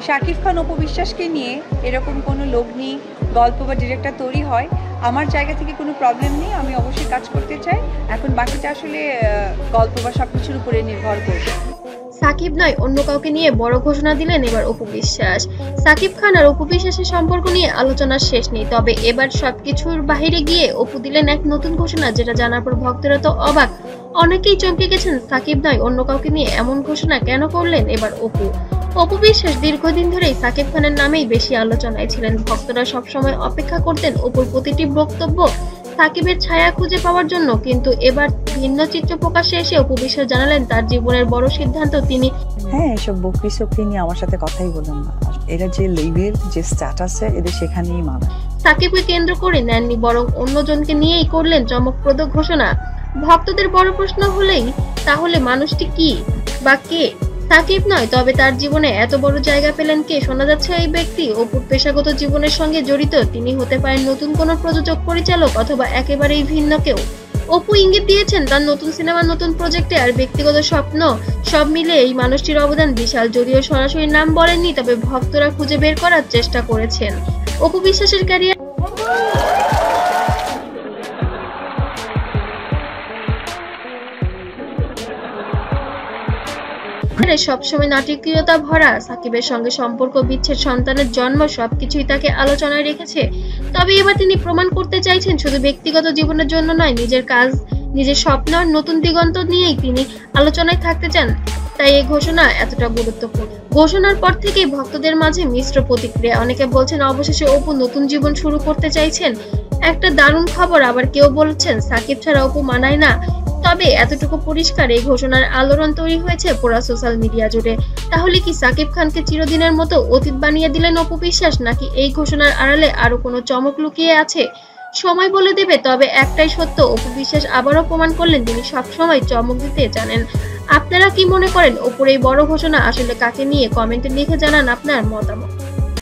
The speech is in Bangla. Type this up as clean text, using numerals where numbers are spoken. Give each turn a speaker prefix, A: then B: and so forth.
A: শাকিব খান অপু বিশ্বাসকে নিয়ে এরকম কোনো লগ্নি গল্প বা ডিরেক্টর তৈরি হয়, আমার জায়গা থেকে কোনো প্রবলেম নেই, আমি অবশ্যই কাজ করতে চাই। এখন বাকিটা আসলে গল্প বা সব কিছুর উপরে নির্ভর করবে।
B: সাকিব নয় অন্য কাউকে নিয়ে বড় ঘোষণা দিলেন এবার অপু বিশ্বাস। সাকিব খান আর অপু বিশ্বাসের সম্পর্ক নিয়ে আলোচনার শেষ নেই, তবে এবার সবকিছুর বাহিরে গিয়ে অপু দিলেন এক নতুন ঘোষণা, যেটা জানার পর ভক্তরা তো অবাক। অনেকেই চমকে গেছেন, সাকিব নয় অন্য কাউকে নিয়ে এমন ঘোষণা কেন করলেন এবার অপু। অপু বিশ্বাস দীর্ঘদিন ধরেই সাকিব খানের নামেই বেশি আলোচনায় ছিলেন। ভক্তরা সবসময় অপেক্ষা করতেন অপুর প্রতিটি বক্তব্য সাকিবের ছায়া খুঁজে পাওয়ার জন্য, কিন্তু এবার ভিন্ন চিত্র প্রকাশে এসে অপু বিশ্বাস জানালেন তার জীবনের বড় সিদ্ধান্ত তিনি।
C: হ্যাঁ, এসব বকরি সকরি নিয়ে আমার সাথে কথাই বলেন না। এরা যে লেভেল যে স্ট্যাটাসে এদের সেখানেই মানায়।
B: সাকিবকে কেন্দ্র করে নেননি, বরং অন্যজনকে নিয়েই করলেন চমকপ্রদ ঘোষণা। ভক্তদের বড় প্রশ্ন হলেই তাহলে মানুষটি কি বা কে? সাকিব নয়, তবে তার জীবনে এত বড় জায়গা পেলেন কে? শোনা যাচ্ছে এই ব্যক্তি অপুর পেশাগত জীবনের সঙ্গে জড়িত। তিনি হতে পারেন নতুন কোনো প্রযোজক, পরিচালক অথবা একেবারেই ভিন্ন কেউ। অপু ইঙ্গিত দিয়েছেন তার নতুন সিনেমা, নতুন প্রজেক্টে আর ব্যক্তিগত স্বপ্ন সব মিলে এই মানুষটির অবদান বিশাল। যদিও সরাসরি নাম বলেননি, তবে ভক্তরা খুঁজে বের করার চেষ্টা করেছেন। অপু বিশ্বাসের ক্যারিয়ার সবসময় নাটকীয়তা ভরা। সাকিবের সঙ্গে সম্পর্ক, বিচ্ছেদ, সন্তানের জন্ম সবকিছুই তাকে আলোচনায় রেখেছে। তবে এবার তিনি প্রমাণ করতে চাইছেন শুধু ব্যক্তিগত জীবনের জন্য নয়, নিজের কাজ, নিজের স্বপ্ন আর নতুন দিগন্ত নিয়েই তিনি আলোচনায় থাকতে চান। তাই এই ঘোষণা এতটা গুরুত্বপূর্ণ। ঘোষণার পর থেকেই ভক্তদের মাঝে মিশ্র প্রতিক্রিয়া। অনেকে বলছেন অবশেষে অপু নতুন জীবন শুরু করতে চাইছেন, একটা দারুণ খবর। আবার কেউ বলছেন সাকিব ছাড়া অপু মানায় না। তবে এতটুকু পরিষ্কার, এই ঘোষণার আলোড়ন তৈরি হয়েছে পুরা সোশ্যাল মিডিয়া জুড়ে। তাহলে কি সাকিব খানকে চিরদিনের মতো অতীত বানিয়ে দিলেন অপু বিশ্বাস, নাকি এই ঘোষণার আড়ালে আরো কোনো চমক লুকিয়ে আছে? সময় বলে দেবে। তবে একটাই সত্য, অপু বিশ্বাস আবারও প্রমাণ করলেন তিনি সবসময় চমক দিতে জানেন। আপনারা কি মনে করেন অপুর এই বড় ঘোষণা আসলে কাকে নিয়ে? কমেন্টে লিখে জানান আপনার মতামত।